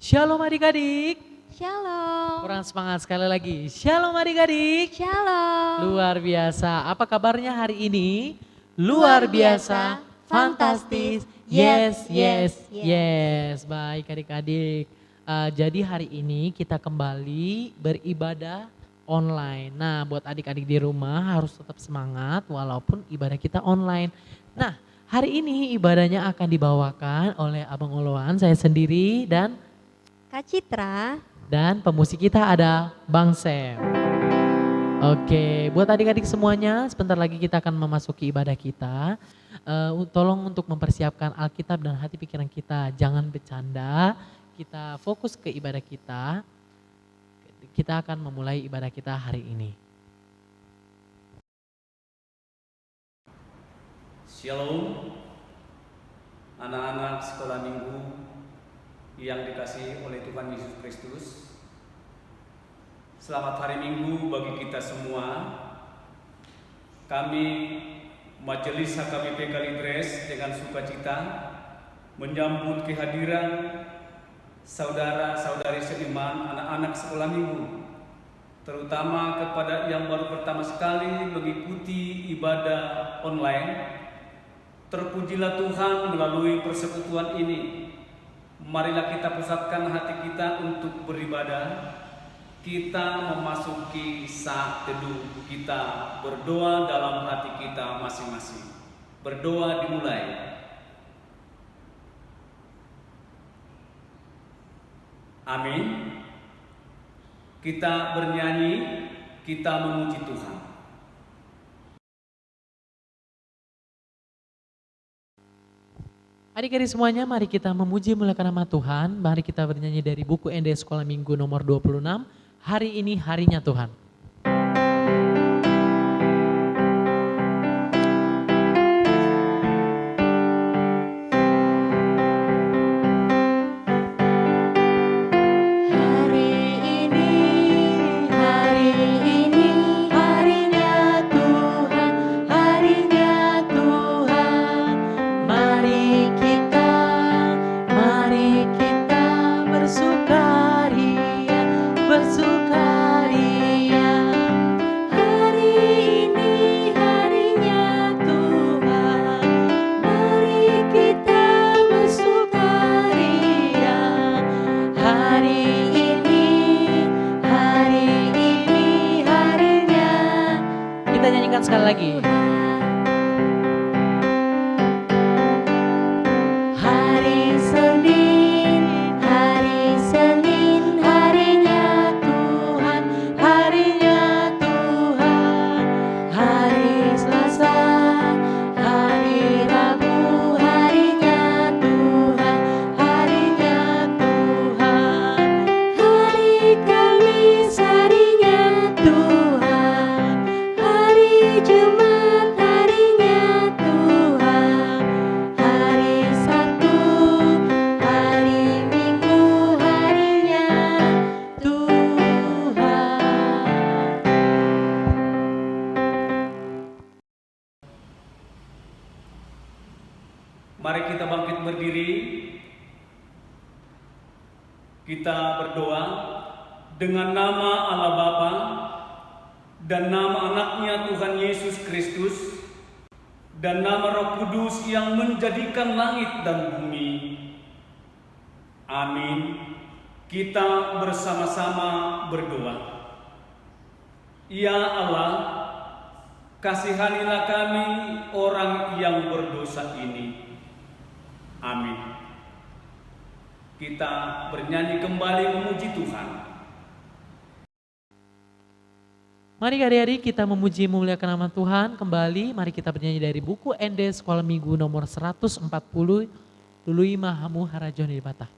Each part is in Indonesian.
Shalom adik-adik. Shalom. Kurang semangat sekali lagi. Shalom adik-adik. Shalom. Luar biasa. Apa kabarnya hari ini? Luar biasa, fantastis. Yes, yes, yes. Baik adik-adik. Jadi hari ini kita kembali beribadah online. Nah, buat adik-adik di rumah harus tetap semangat walaupun ibadah kita online. Nah, hari ini ibadahnya akan dibawakan oleh Abang Oloan, saya sendiri dan Kak Citra. Dan pemusik kita ada Bang Sam. Oke, buat adik-adik semuanya, sebentar lagi kita akan memasuki ibadah kita. Tolong untuk mempersiapkan Alkitab dan hati pikiran kita, jangan bercanda. Kita fokus ke ibadah kita. Kita akan memulai ibadah kita hari ini. Shalom, anak-anak sekolah minggu yang dikasihi oleh Tuhan Yesus Kristus. Selamat hari Minggu bagi kita semua. Kami Majelis HKBP Kalideres dengan sukacita menyambut kehadiran saudara-saudari seiman anak-anak sekolah minggu, terutama kepada yang baru pertama sekali mengikuti ibadah online. Terpujilah Tuhan melalui persekutuan ini. Marilah kita pusatkan hati kita untuk beribadah. Kita memasuki saat teduh. Kita berdoa dalam hati kita masing-masing. Berdoa dimulai. Amin. Kita bernyanyi, kita memuji Tuhan. Adik-adik semuanya, mari kita memuji muliakan nama Tuhan. Mari kita bernyanyi dari buku ND Sekolah Minggu nomor 26. Hari ini harinya Tuhan. Sekali lagi. Hari Senin harinya Tuhan, harinya Tuhan. Hari Selasa, hari Rabu, harinya Tuhan, harinya Tuhan. Hari Kamis harinya Tuhan, Jumat harinya Tuhan, hari Sabtu, hari Minggu harinya Tuhan. Mari kita bangkit berdiri. Kita berdoa dengan nama Allah Bapa dan nama anaknya Tuhan Yesus Kristus dan nama Roh Kudus yang menjadikan langit dan bumi. Amin. Kita bersama-sama berdoa. Ya Allah, kasihanilah kami orang yang berdosa ini. Amin. Kita bernyanyi kembali memuji Tuhan. Mari adik-adik kita memuji memuliakan nama Tuhan kembali. Mari kita bernyanyi dari buku ND Sekolah Minggu nomor 140. Lului Mahamu Harajon di Batah.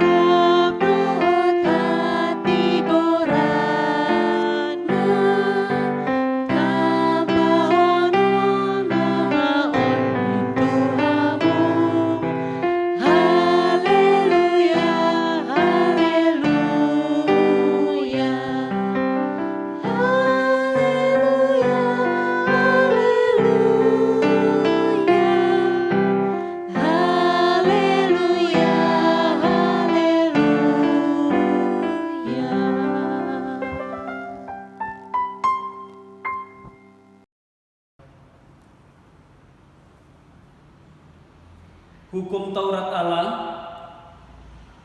Rob doa hati gora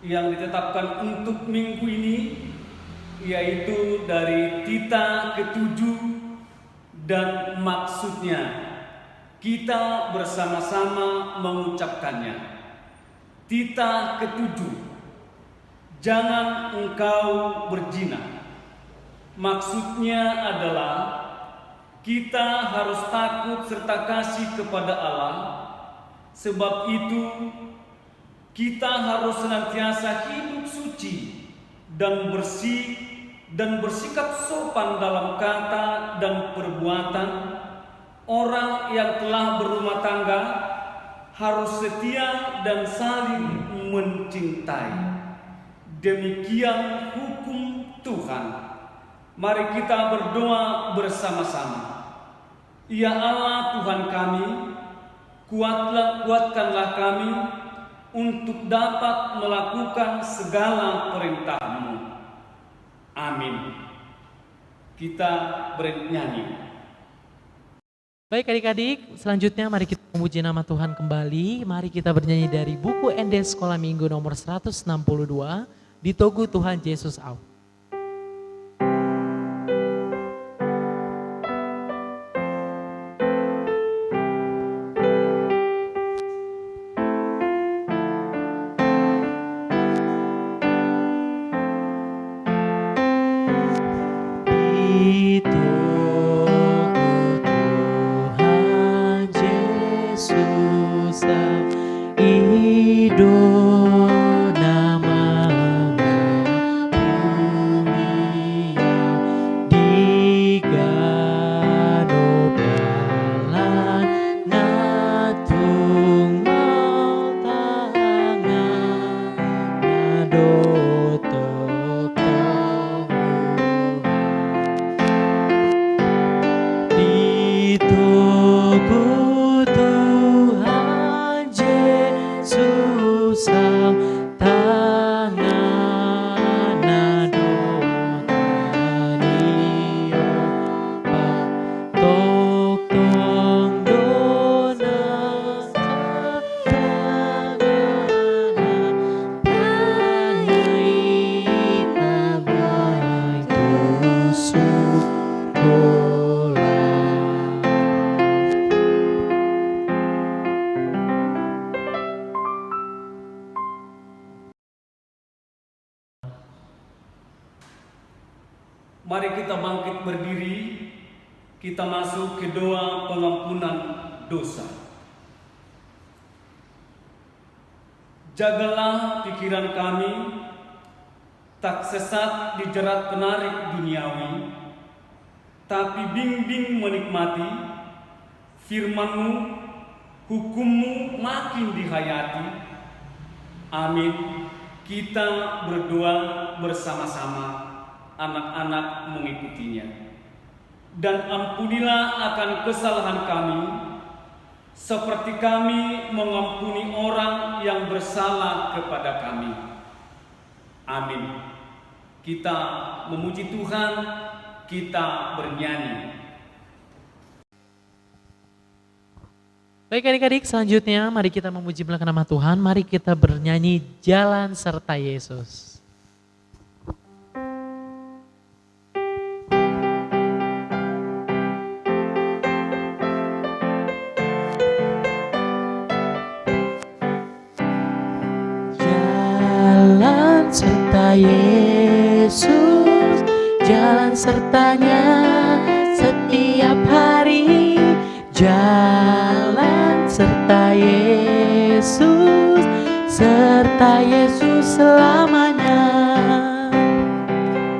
yang ditetapkan untuk minggu ini, yaitu dari Tita ke-7, dan maksudnya kita bersama-sama mengucapkannya. Tita ke-7, jangan engkau berzina. Maksudnya adalah kita harus takut serta kasih kepada Allah. Sebab itu kita harus senantiasa hidup suci dan bersih dan bersikap sopan dalam kata dan perbuatan. Orang yang telah berumah tangga harus setia dan saling mencintai. Demikian hukum Tuhan. Mari kita berdoa bersama-sama. Ya Allah Tuhan kami, kuatkanlah kami untuk dapat melakukan segala perintah-Mu. Amin. Kita bernyanyi. Baik adik-adik, selanjutnya mari kita memuji nama Tuhan kembali. Mari kita bernyanyi dari buku ND Sekolah Minggu nomor 162, Di Togu Tuhan Yesus Au. Mari kita bangkit berdiri, kita masuk ke doa pengampunan dosa. Jagalah pikiran kami, tak sesat dijerat penarik duniawi, tapi bimbing menikmati firman-Mu, hukum-Mu makin dihayati. Amin. Kita berdoa bersama-sama, anak-anak mengikutinya. Dan ampunilah akan kesalahan kami, seperti kami mengampuni orang yang bersalah kepada kami. Amin. Kita memuji Tuhan, kita bernyanyi. Baik adik-adik, selanjutnya mari kita memuji belakang nama Tuhan. Mari kita bernyanyi Jalan Serta Yesus. Serta Yesus, jalan sertanya setiap hari. Jalan serta Yesus, serta Yesus selamanya.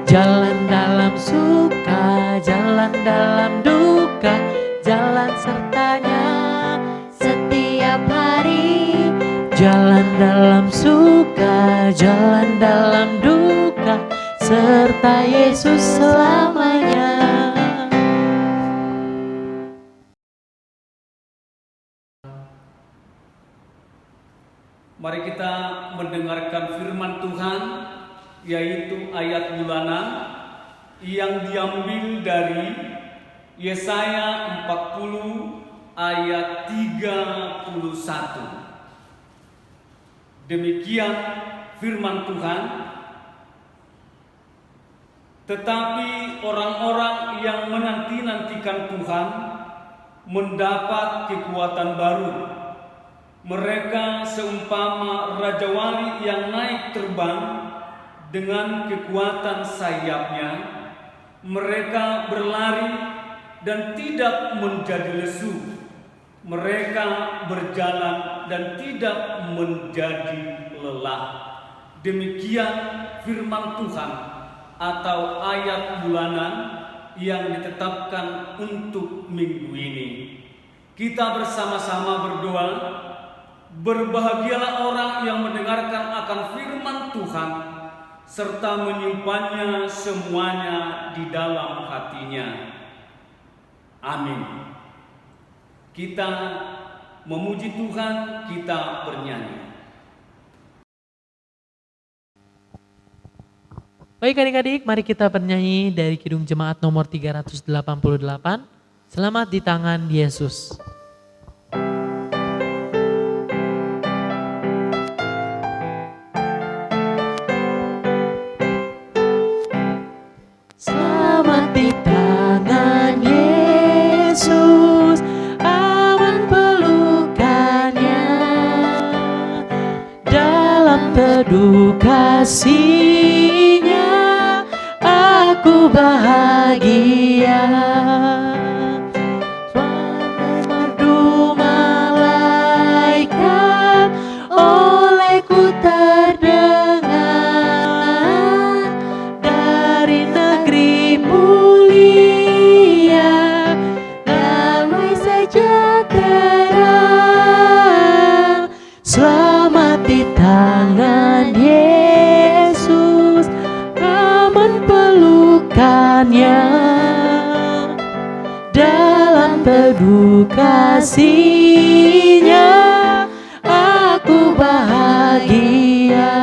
Jalan dalam suka, jalan dalam duka, jalan sertanya setiap hari. Jalan dalam suka, jalan dalam duka, serta Yesus selamanya. Mari kita mendengarkan firman Tuhan, yaitu ayat bulanan yang diambil dari Yesaya 40 ayat 31. Demikian firman Tuhan, tetapi orang-orang yang menanti-nantikan Tuhan mendapat kekuatan baru. Mereka seumpama Raja Wali yang naik terbang dengan kekuatan sayapnya. Mereka berlari dan tidak menjadi lesu. Mereka berjalan dan tidak menjadi lelah. Demikian firman Tuhan atau ayat bulanan yang ditetapkan untuk minggu ini. Kita bersama-sama berdoa. Berbahagialah orang yang mendengarkan akan firman Tuhan serta menyimpannya semuanya di dalam hatinya. Amin. Kita memuji Tuhan, kita bernyanyi. Baik adik-adik, mari kita bernyanyi dari Kidung Jemaat nomor 388. Selamat di tangan Yesus. Selamat di tangan Yesus, aman pelukannya. Dalam teduh kasih-Nya aku bahagia. Suara merdu malaikat olehku terdengar. Dari negeri mulia damai sejahtera. Selamat di tangan Yesus, aman pelukannya. Dalam teduh kasih-Nya aku bahagia.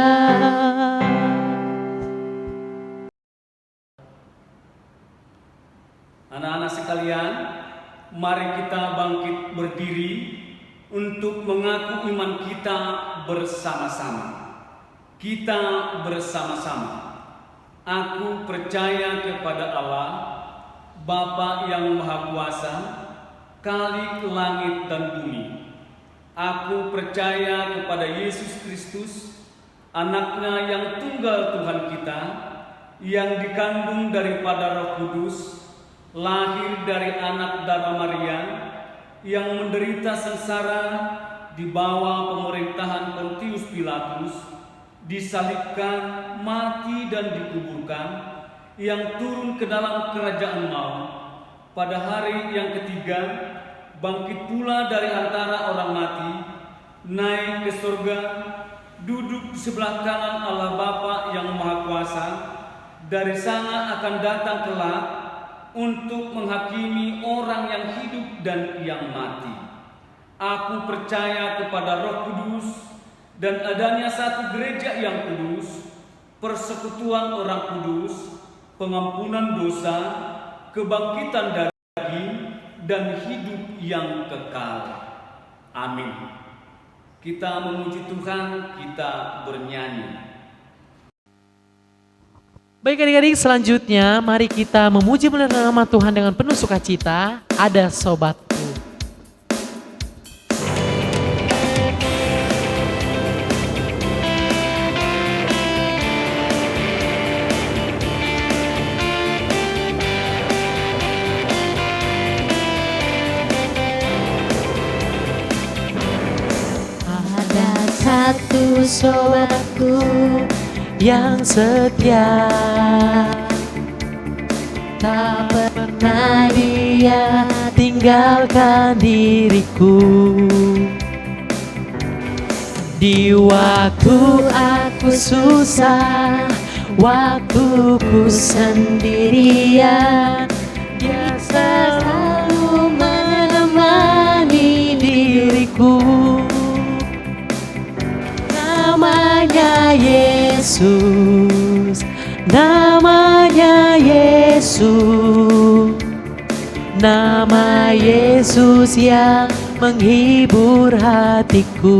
Anak-anak sekalian, mari kita bangkit berdiri untuk mengaku iman kita bersama-sama. Kita bersama-sama. Aku percaya kepada Allah, Bapa yang Maha Kuasa, Khalik langit dan bumi. Aku percaya kepada Yesus Kristus, Anaknya yang tunggal Tuhan kita, yang dikandung daripada Roh Kudus, lahir dari anak darah Maria, yang menderita sengsara di bawah pemerintahan Pontius Pilatus, disalibkan, mati dan dikuburkan, yang turun ke dalam kerajaan maut, pada hari yang ketiga bangkit pula dari antara orang mati, naik ke surga, duduk di sebelah kanan Allah Bapa yang Maha Kuasa. Dari sana akan datang kelak untuk menghakimi orang yang hidup dan yang mati. Aku percaya kepada Roh Kudus dan adanya satu gereja yang kudus, persekutuan orang kudus, pengampunan dosa, kebangkitan dari daging, dan hidup yang kekal. Amin. Kita memuji Tuhan, kita bernyanyi. Baik adik-adik, selanjutnya mari kita memuji nama Tuhan dengan penuh sukacita. Ada sobatku. Ada satu sobatku Yang setia, tak pernah dia tinggalkan diriku. Di waktu aku susah, waktuku sendirian, Dia selalu menemani diriku. Namanya Yesus, namanya Yesus, nama Yesus yang menghibur hatiku.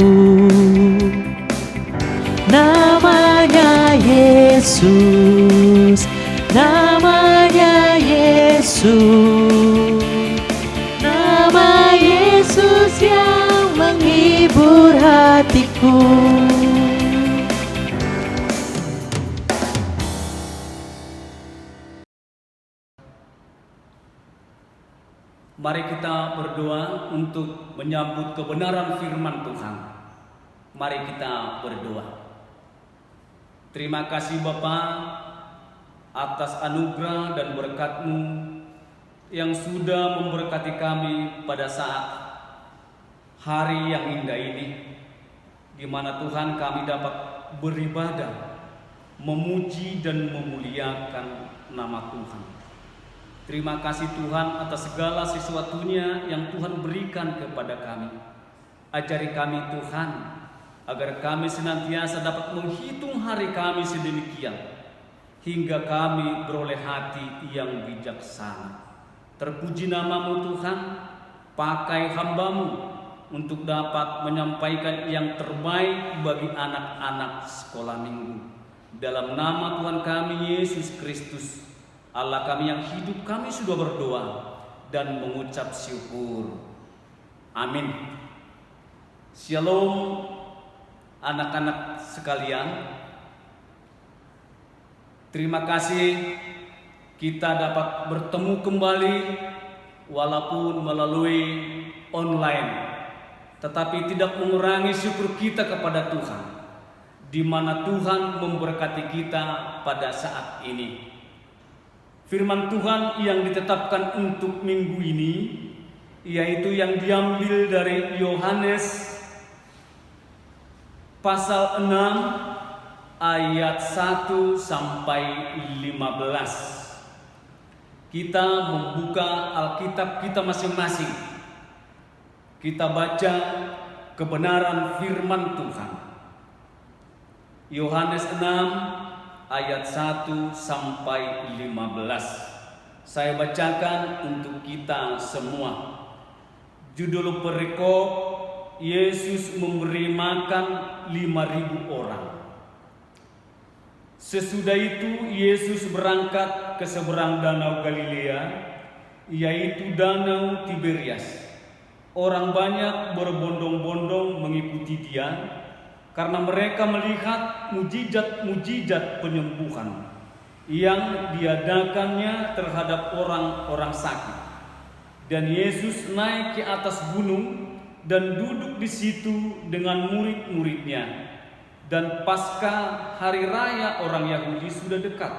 Nama Yesus, namanya Yesus, nama Yesus yang menghibur hatiku. Mari kita berdoa untuk menyambut kebenaran firman Tuhan. Mari kita berdoa. Terima kasih Bapa atas anugerah dan berkat-Mu yang sudah memberkati kami pada saat hari yang indah ini, di mana Tuhan kami dapat beribadah, memuji dan memuliakan nama Tuhan. Terima kasih Tuhan atas segala sesuatunya yang Tuhan berikan kepada kami. Ajari kami Tuhan, agar kami senantiasa dapat menghitung hari kami sedemikian, hingga kami beroleh hati yang bijaksana. Terpuji nama-Mu Tuhan, pakai hamba-Mu untuk dapat menyampaikan yang terbaik bagi anak-anak sekolah minggu. Dalam nama Tuhan kami Yesus Kristus, Allah kami yang hidup, kami sudah berdoa dan mengucap syukur. Amin. Shalom anak-anak sekalian. Terima kasih kita dapat bertemu kembali walaupun melalui online, tetapi tidak mengurangi syukur kita kepada Tuhan, di mana Tuhan memberkati kita pada saat ini. Firman Tuhan yang ditetapkan untuk minggu ini, yaitu yang diambil dari Yohanes pasal 6 ayat 1 sampai 15. Kita membuka Alkitab kita masing-masing. Kita baca kebenaran firman Tuhan. Yohanes 6 ayat 1 sampai 15. Saya bacakan untuk kita semua. Judul perikop, Yesus memberi makan 5.000 orang. Sesudah itu Yesus berangkat ke seberang danau Galilea, yaitu danau Tiberias. Orang banyak berbondong-bondong mengikuti Dia, karena mereka melihat mujizat-mujizat penyembuhan yang diadakannya terhadap orang-orang sakit. Dan Yesus naik ke atas gunung dan duduk di situ dengan murid-muridnya. Dan pasca hari raya orang Yahudi sudah dekat.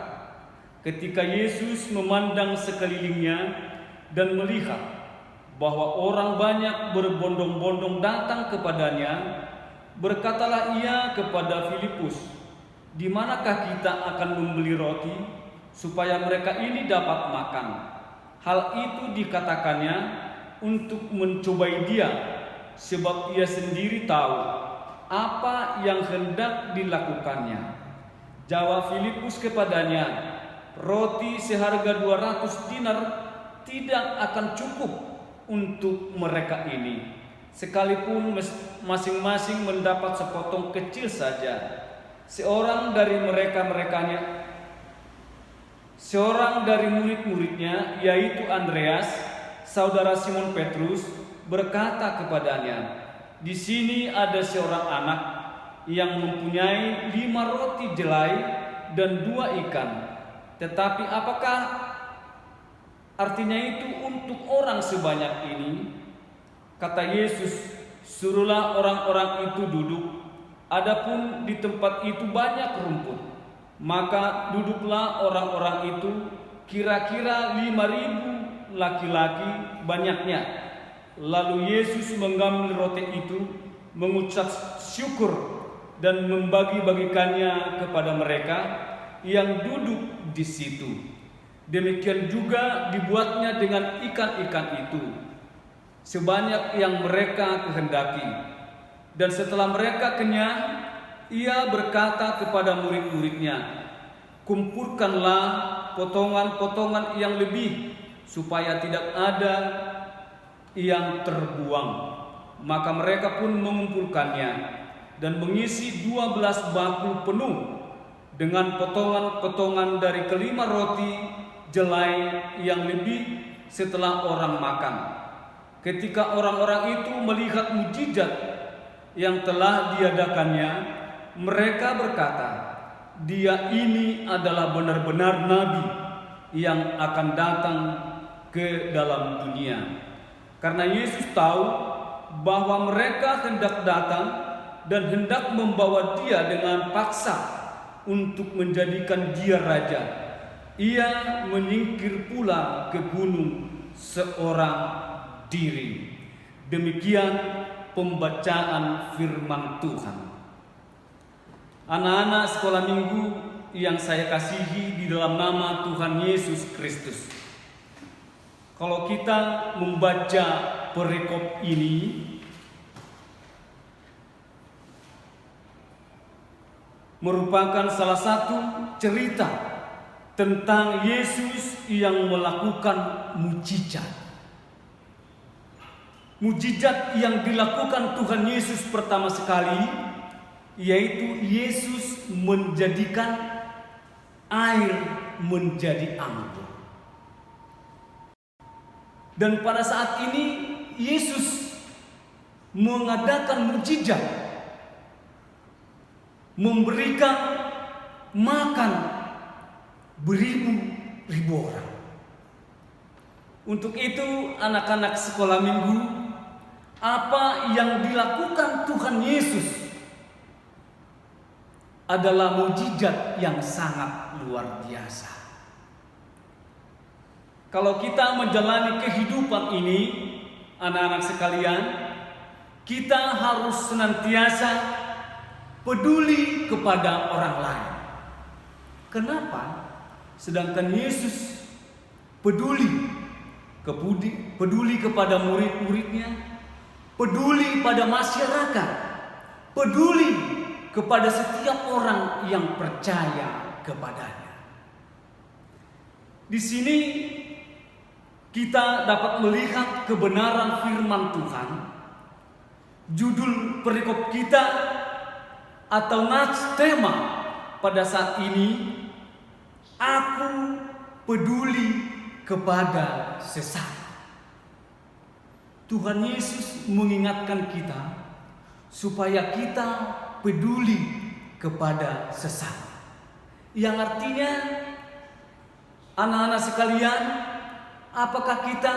Ketika Yesus memandang sekelilingnya dan melihat bahwa orang banyak berbondong-bondong datang kepadanya, berkatalah Ia kepada Filipus, "Di manakah kita akan membeli roti supaya mereka ini dapat makan?" Hal itu dikatakannya untuk mencobai Dia, sebab Ia sendiri tahu apa yang hendak dilakukannya. Jawab Filipus kepadanya, "Roti seharga 200 dinar tidak akan cukup untuk mereka ini, sekalipun masing-masing mendapat sepotong kecil saja." Seorang dari murid-muridnya, yaitu Andreas, saudara Simon Petrus, berkata kepadanya, "Di sini ada seorang anak yang mempunyai 5 roti jelai dan 2 ikan. Tetapi apakah artinya itu untuk orang sebanyak ini?" Kata Yesus, "Suruhlah orang-orang itu duduk. Adapun di tempat itu banyak rumput." Maka duduklah orang-orang itu, kira-kira 5.000 laki-laki banyaknya. Lalu Yesus mengambil roti itu, mengucap syukur dan membagi-bagikannya kepada mereka yang duduk di situ. Demikian juga dibuatnya dengan ikan-ikan itu, sebanyak yang mereka kehendaki. Dan setelah mereka kenyang, Ia berkata kepada murid-muridnya, "Kumpulkanlah potongan-potongan yang lebih, supaya tidak ada yang terbuang." Maka mereka pun mengumpulkannya dan mengisi 12 bakul penuh. dengan potongan-potongan dari kelima roti jelai yang lebih setelah orang makan. Ketika orang-orang itu melihat mujizat yang telah diadakannya, mereka berkata, "Dia ini adalah benar-benar nabi yang akan datang ke dalam dunia." Karena Yesus tahu bahwa mereka hendak datang dan hendak membawa dia dengan paksa untuk menjadikan dia raja, ia menyingkir pula ke gunung seorang diri. Demikian pembacaan firman Tuhan. Anak-anak sekolah minggu yang saya kasihi di dalam nama Tuhan Yesus Kristus, kalau kita membaca perikop ini, merupakan salah satu cerita tentang Yesus yang melakukan mujizat. Mujizat yang dilakukan Tuhan Yesus pertama sekali, yaitu Yesus menjadikan air menjadi anggur. Dan pada saat ini Yesus mengadakan mujizat, memberikan makan beribu-ribu orang. Untuk itu anak-anak sekolah minggu, apa yang dilakukan Tuhan Yesus adalah mujizat yang sangat luar biasa. Kalau kita menjalani kehidupan ini, anak-anak sekalian, kita harus senantiasa peduli kepada orang lain. Kenapa? Sedangkan Yesus peduli kepada murid-muridnya, peduli pada masyarakat, peduli kepada setiap orang yang percaya kepadanya. Di sini kita dapat melihat kebenaran firman Tuhan. Judul perikop kita atau nats tema pada saat ini, aku peduli kepada sesama. Tuhan Yesus mengingatkan kita supaya kita peduli kepada sesama. Yang artinya, anak-anak sekalian, apakah kita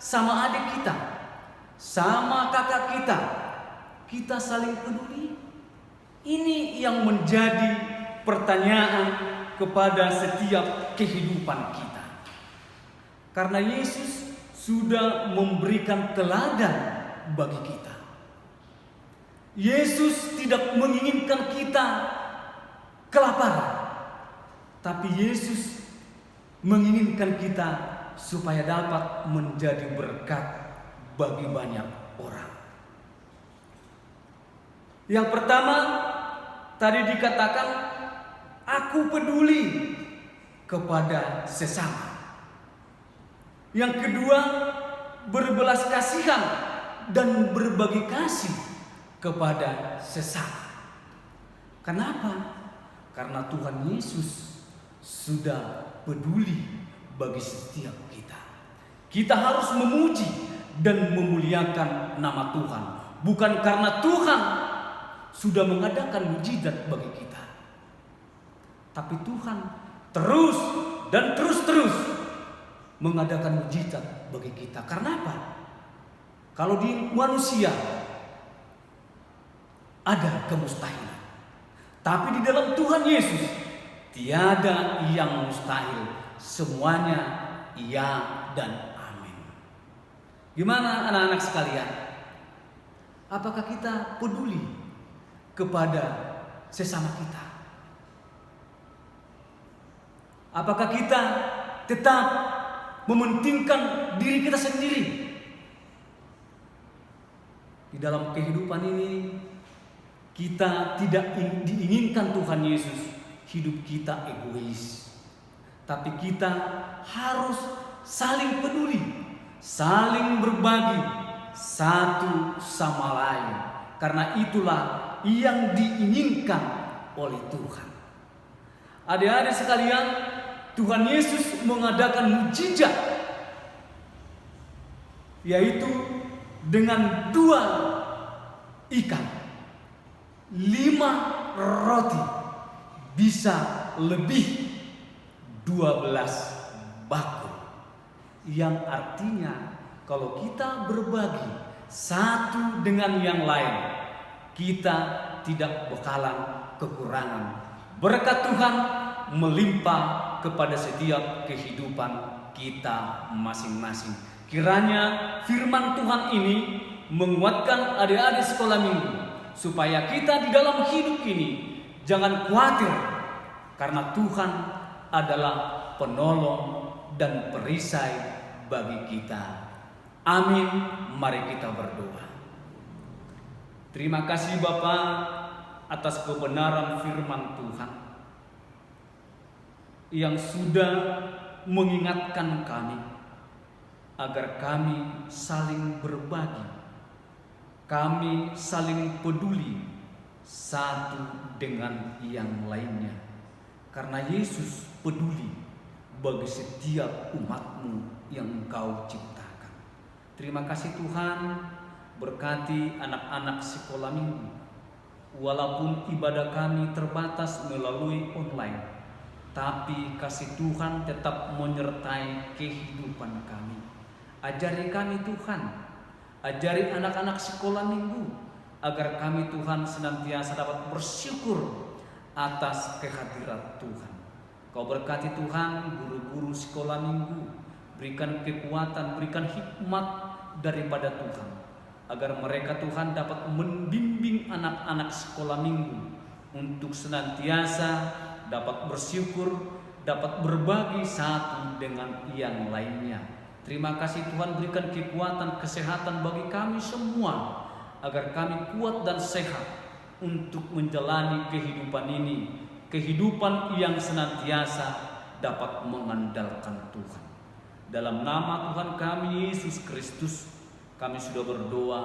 sama adik kita, sama kakak kita saling peduli? Ini yang menjadi pertanyaan kepada setiap kehidupan kita. Karena Yesus sudah memberikan teladan bagi kita. Yesus tidak menginginkan kita kelaparan, tapi Yesus menginginkan kita supaya dapat menjadi berkat bagi banyak orang. Yang pertama, tadi dikatakan, aku peduli kepada sesama. Yang kedua, berbelas kasihan dan berbagi kasih kepada sesama. Kenapa? Karena Tuhan Yesus sudah peduli bagi setiap kita. Kita harus memuji dan memuliakan nama Tuhan, bukan karena Tuhan sudah mengadakan mujizat bagi kita, tapi Tuhan terus dan terus mengadakan mujizat bagi kita. Karena apa? Kalau di manusia ada kemustahilan, tapi di dalam Tuhan Yesus tiada yang mustahil. Semuanya iya dan amin. Gimana anak-anak sekalian? Apakah kita peduli kepada sesama kita? Apakah kita tetap mementingkan diri kita sendiri? Di dalam kehidupan ini kita tidak diinginkan Tuhan Yesus hidup kita egois, tapi kita harus saling peduli, saling berbagi satu sama lain. Karena itulah yang diinginkan oleh Tuhan. Adik-adik sekalian, Tuhan Yesus mengadakan mukjizat, yaitu dengan 2 ikan, 5 roti, bisa lebih 12 bakul. Yang artinya kalau kita berbagi satu dengan yang lain, kita tidak bakalan kekurangan. Berkat Tuhan melimpah kepada setiap kehidupan kita masing-masing. Kiranya firman Tuhan ini menguatkan adik-adik sekolah minggu, supaya kita di dalam hidup ini jangan khawatir, karena Tuhan adalah penolong dan perisai bagi kita. Amin. Mari kita berdoa. Terima kasih Bapa atas kebenaran firman Tuhan yang sudah mengingatkan kami agar kami saling berbagi, kami saling peduli satu dengan yang lainnya, karena Yesus peduli bagi setiap umat-Mu yang Engkau ciptakan. Terima kasih Tuhan, berkati anak-anak sekolah minggu. Walaupun ibadah kami terbatas melalui online, tapi kasih Tuhan tetap menyertai kehidupan kami. Ajari kami Tuhan, ajari anak-anak sekolah minggu, agar kami Tuhan senantiasa dapat bersyukur atas kehadiran Tuhan. Kau berkati Tuhan guru-guru sekolah minggu, berikan kekuatan, berikan hikmat daripada Tuhan, agar mereka Tuhan dapat membimbing anak-anak sekolah minggu untuk senantiasa dapat bersyukur, dapat berbagi satu dengan yang lainnya. Terima kasih Tuhan, berikan kekuatan, kesehatan bagi kami semua, agar kami kuat dan sehat untuk menjalani kehidupan ini, kehidupan yang senantiasa dapat mengandalkan Tuhan. Dalam nama Tuhan kami Yesus Kristus, kami sudah berdoa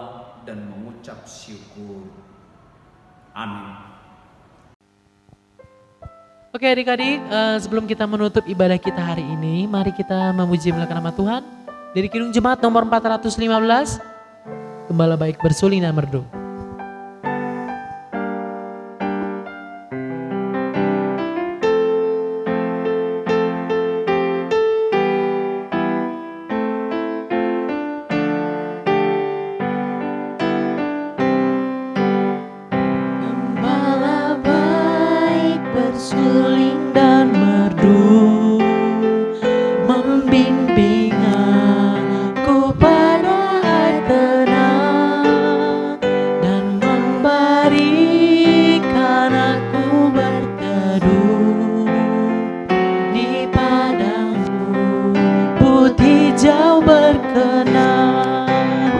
dan mengucap syukur. Amin. Oke adik-adik, sebelum kita menutup ibadah kita hari ini, mari kita memuji memuliakan nama Tuhan. Dari Kidung Jemaat nomor 415, Gembala Baik Bersulina Merdu. Gembala baik bersuling dan merdu, membimbing aku pada air tenang, dan memberikan aku berteduh di padang rumput hijau berkenan.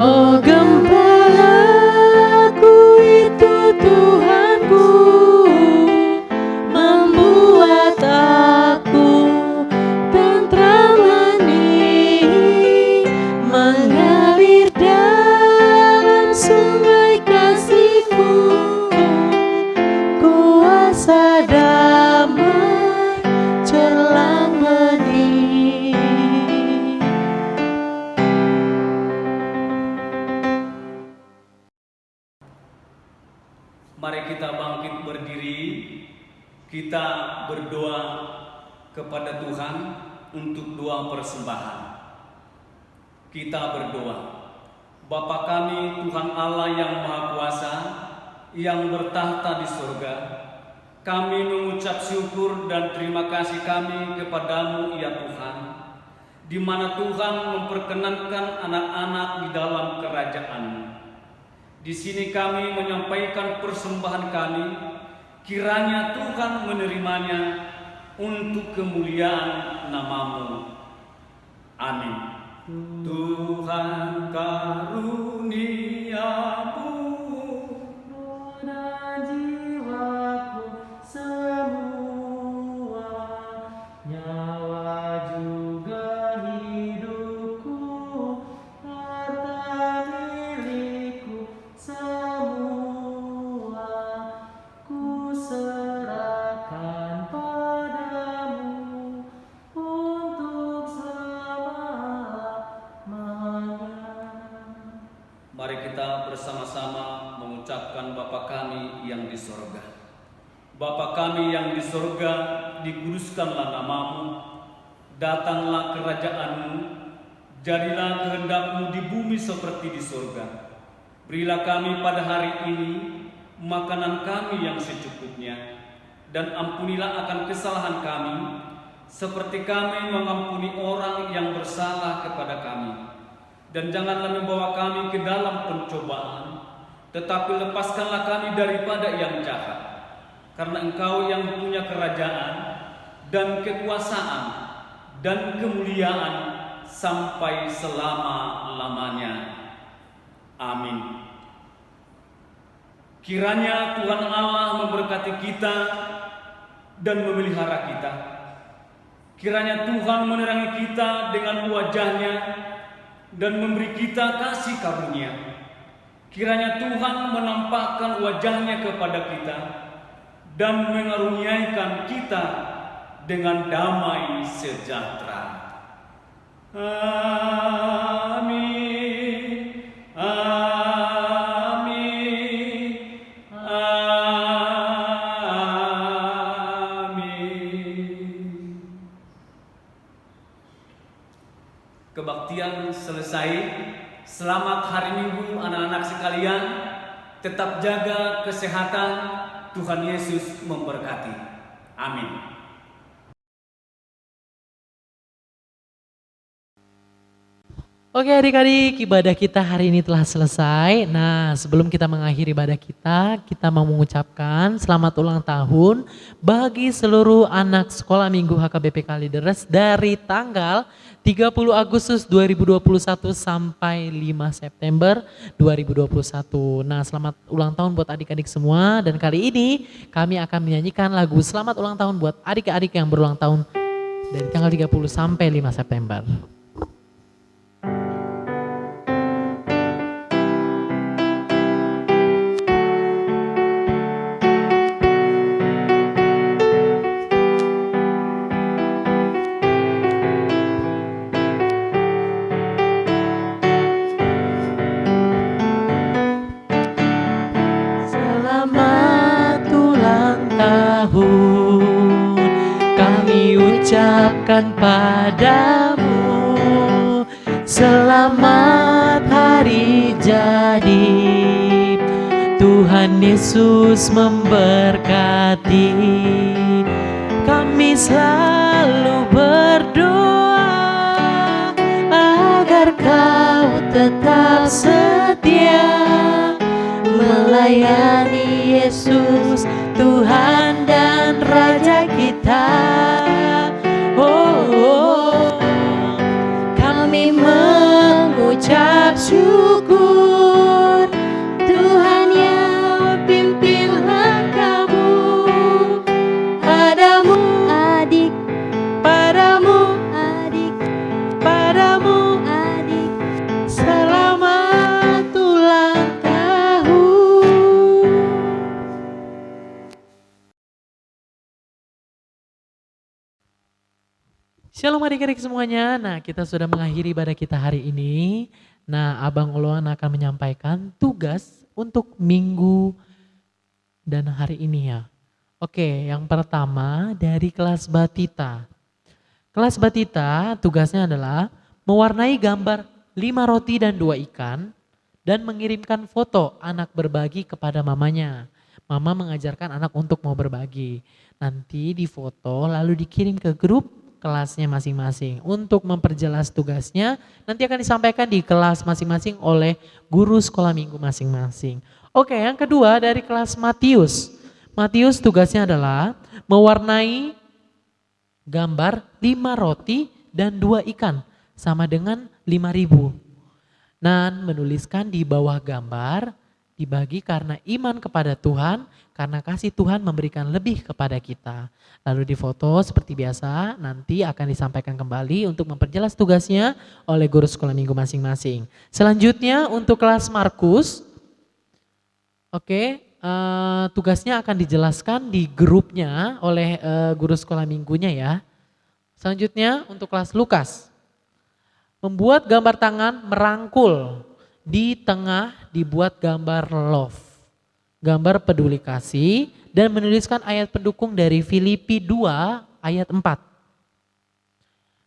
Oh gembalaku itu Tuhanku, membuat aku tentram hening, mengalir dalam sungai kasih-Mu, kuasa damai jelang bening. Mari kita bangkit berdiri, kita berdoa kepada Tuhan untuk doa persembahan. Kita berdoa. Bapa kami Tuhan Allah yang Maha Kuasa, yang bertahta di surga, kami mengucap syukur dan terima kasih kami kepadamu ya Tuhan, di mana Tuhan memperkenankan anak-anak di dalam kerajaan-Mu. Di sini kami menyampaikan persembahan kami, kiranya Tuhan menerimanya untuk kemuliaan nama-Mu. Amin. Tuhan karuniamu Jiwaku semua, nyawa juga hidupku, harta milikku semua, ku serahkan bersama-sama mengucapkan Bapa kami yang di sorga. Bapa kami yang di sorga, dikuduskanlah namamu, datanglah kerajaan-Mu, jadilah kehendak-Mu di bumi seperti di sorga. Berilah kami pada hari ini makanan kami yang secukupnya, dan ampunilah akan kesalahan kami, seperti kami mengampuni orang yang bersalah kepada kami. Dan janganlah membawa kami ke dalam pencobaan, tetapi lepaskanlah kami daripada yang jahat. Karena Engkau yang punya kerajaan dan kekuasaan dan kemuliaan sampai selama-lamanya. Amin. Kiranya Tuhan Allah memberkati kita dan memelihara kita. Kiranya Tuhan menerangi kita dengan wajah-Nya dan memberi kita kasih karunia. Kiranya Tuhan menampakkan wajah-Nya kepada kita dan mengaruniaikan kita dengan damai sejahtera. Amin. Amin. Amin. Kebaktian selesai. Selamat hari Minggu anak-anak sekalian. Tetap jaga kesehatan. Tuhan Yesus memberkati. Amin. Oke adik-adik, ibadah kita hari ini telah selesai. Nah, sebelum kita mengakhiri ibadah kita mau mengucapkan selamat ulang tahun bagi seluruh anak sekolah minggu HKBP Kalideres dari tanggal 30 Agustus 2021 sampai 5 September 2021. Nah, selamat ulang tahun buat adik-adik semua, dan kali ini kami akan menyanyikan lagu selamat ulang tahun buat adik-adik yang berulang tahun dari tanggal 30 sampai 5 September. Ucapkan padamu selamat hari jadi, Tuhan Yesus memberkati. Kami selalu berdoa agar kau tetap setia melayani Yesus, Tuhan dan Raja kita. Kami mengucap syukur, Tuhan yang pimpin langkahmu. Padamu adik, padamu adik, padamu adik, selamat ulang tahun. Shalom adik-adik semuanya. Nah, kita sudah mengakhiri ibadah kita hari ini. Nah, Abang Uluan akan menyampaikan tugas untuk minggu dan hari ini ya. Oke, yang pertama dari kelas Batita. Kelas Batita tugasnya adalah mewarnai gambar 5 roti dan 2 ikan dan mengirimkan foto anak berbagi kepada mamanya. Mama mengajarkan anak untuk mau berbagi. Nanti difoto lalu dikirim ke grup kelasnya masing-masing. Untuk memperjelas tugasnya nanti akan disampaikan di kelas masing-masing oleh guru sekolah minggu masing-masing. Oke, yang kedua dari kelas Matius. Matius tugasnya adalah mewarnai gambar 5 roti dan 2 ikan sama dengan 5.000. Dan menuliskan di bawah gambar dibagi karena iman kepada Tuhan, karena kasih Tuhan memberikan lebih kepada kita. Lalu difoto seperti biasa, nanti akan disampaikan kembali untuk memperjelas tugasnya oleh guru sekolah minggu masing-masing. Selanjutnya untuk kelas Markus, tugasnya akan dijelaskan di grupnya oleh guru sekolah minggunya ya. Selanjutnya untuk kelas Lukas, membuat gambar tangan merangkul di tengah dibuat gambar love, gambar peduli kasih, dan menuliskan ayat pendukung dari Filipi 2 ayat 4.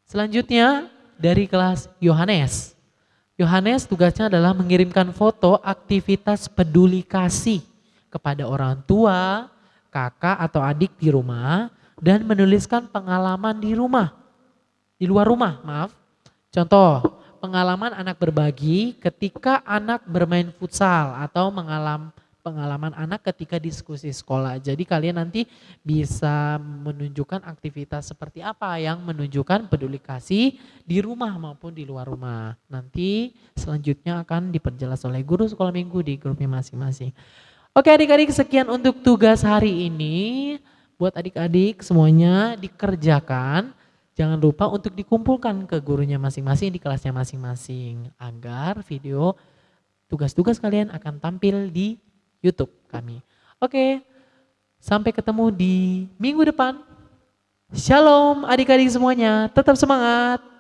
Selanjutnya dari kelas Yohanes. Yohanes tugasnya adalah mengirimkan foto aktivitas peduli kasih kepada orang tua, kakak atau adik di rumah, dan menuliskan pengalaman di luar rumah, maaf. Contoh, pengalaman anak berbagi ketika anak bermain futsal atau pengalaman anak ketika diskusi sekolah. Jadi kalian nanti bisa menunjukkan aktivitas seperti apa yang menunjukkan peduli kasih di rumah maupun di luar rumah. Nanti selanjutnya akan diperjelas oleh guru sekolah minggu di grupnya masing-masing. Oke adik-adik, sekian untuk tugas hari ini. Buat adik-adik semuanya dikerjakan. Jangan lupa untuk dikumpulkan ke gurunya masing-masing di kelasnya masing-masing. Agar video tugas-tugas kalian akan tampil di YouTube kami. Oke, sampai ketemu di minggu depan. Shalom adik-adik semuanya, tetap semangat.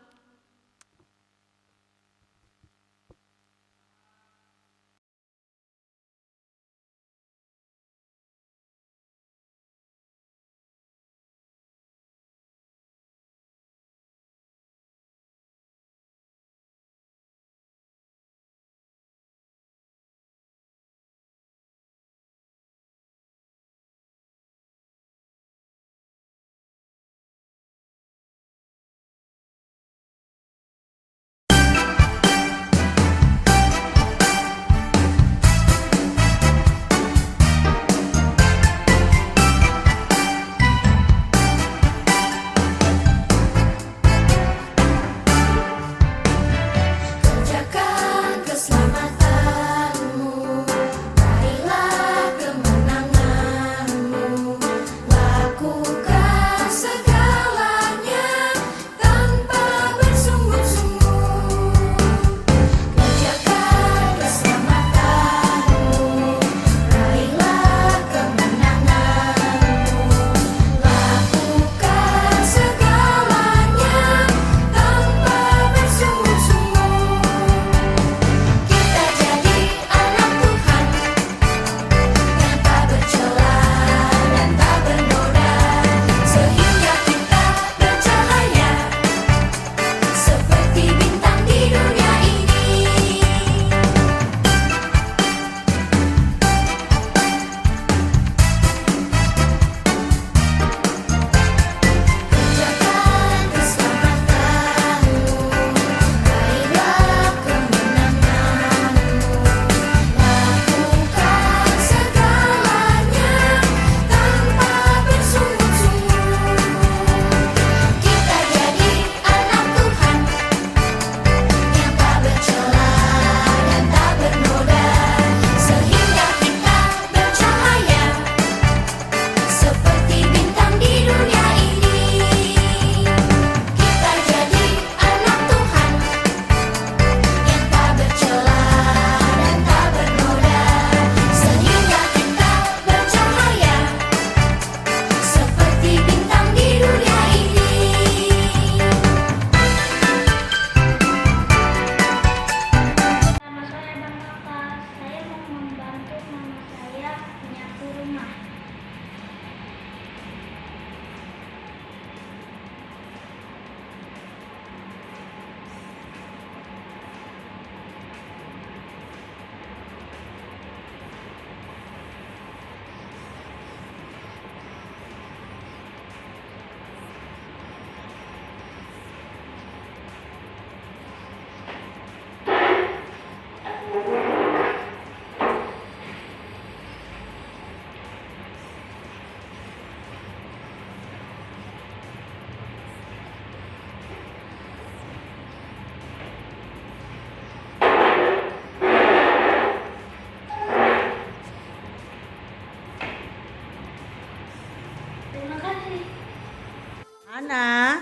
Ana,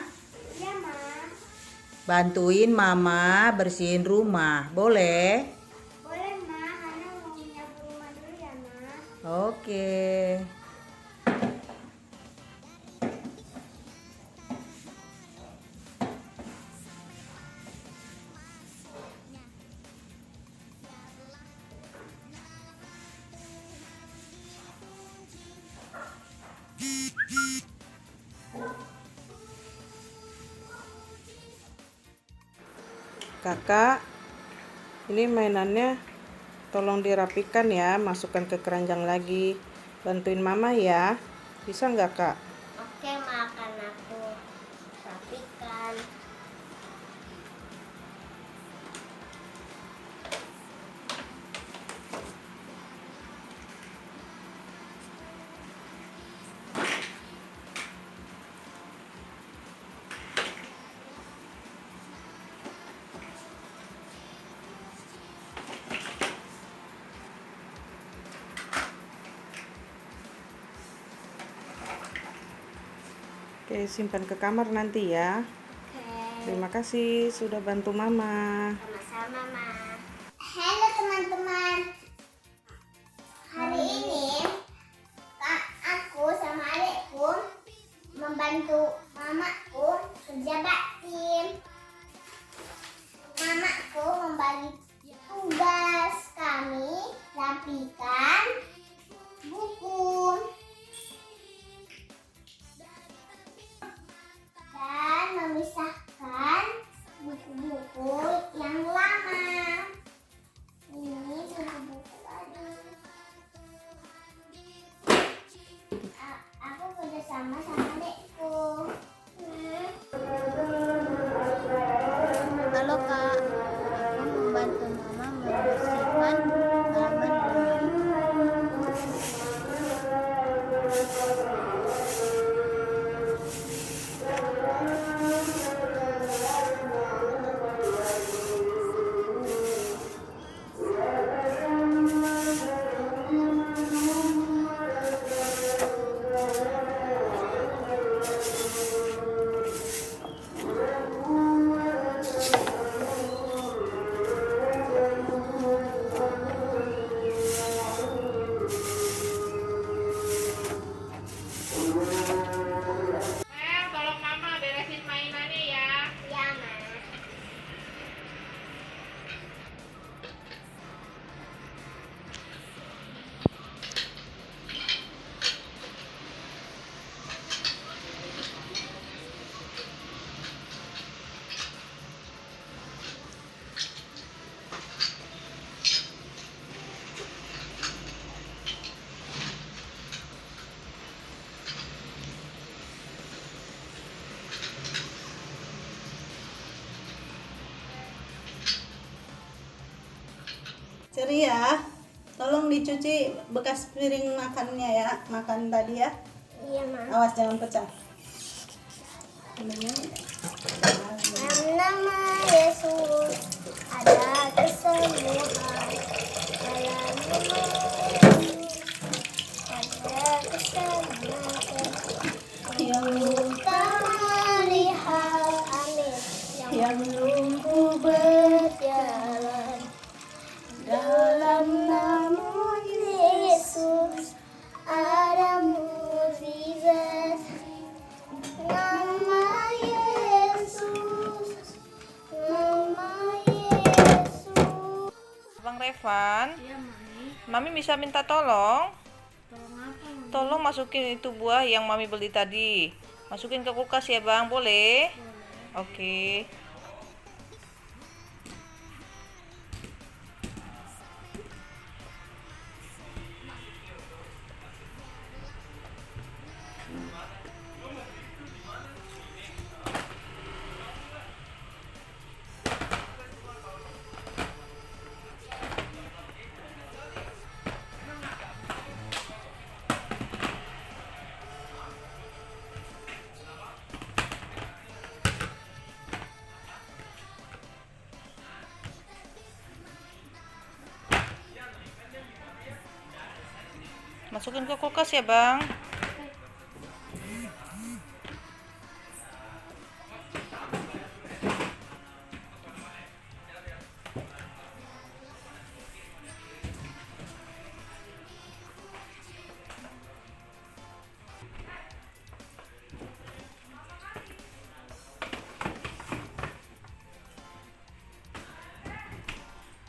Iya, Ma. bantuin Mama bersihin rumah, boleh? Boleh, Ma. Hana mau nyapu rumah dulu ya, Ma. Oke. Kakak, ini mainannya tolong dirapikan ya, masukkan ke keranjang lagi. Bantuin mama ya. Bisa nggak, Kak? Oke, makan aku rapikan. Oke, simpan ke kamar nanti ya. Oke, Terima kasih sudah bantu mama. sama-sama, Ma. Halo teman-teman. Hari ini aku sama adikku membantu mamaku kerja bakti. Mamaku membagi tugas kami rapikan buku dan memisahkan buku-buku yang lama. Ini buku-buku baru. Aku kerjasama sama adekku. Halo Kak, aku membantu Mama membersihkan halaman rumah. Tolong mama beresin mainannya ya. Ya, Ma. Ceri ya, tolong dicuci bekas piring makannya ya, makan tadi ya. Iya, Ma. Awas jangan pecah. Ini Dalam nama Yesus ada kesembuhan. Dalam nama Yesus ada kesembuhan. yang Kita melihat, amin, yang lumpuh berjalan. Dalam nama Yesus ada mukjizat. Nama Yesus, nama Yesus. Bang Revan, Ya, Mami bisa minta tolong? Tolong apa? Tolong masukin itu buah yang Mami beli tadi. Masukin ke kulkas ya Bang, boleh? Oke. Masukin ke kulkas ya Bang.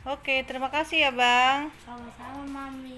Oke, terima kasih ya Bang. Sama-sama, Mami.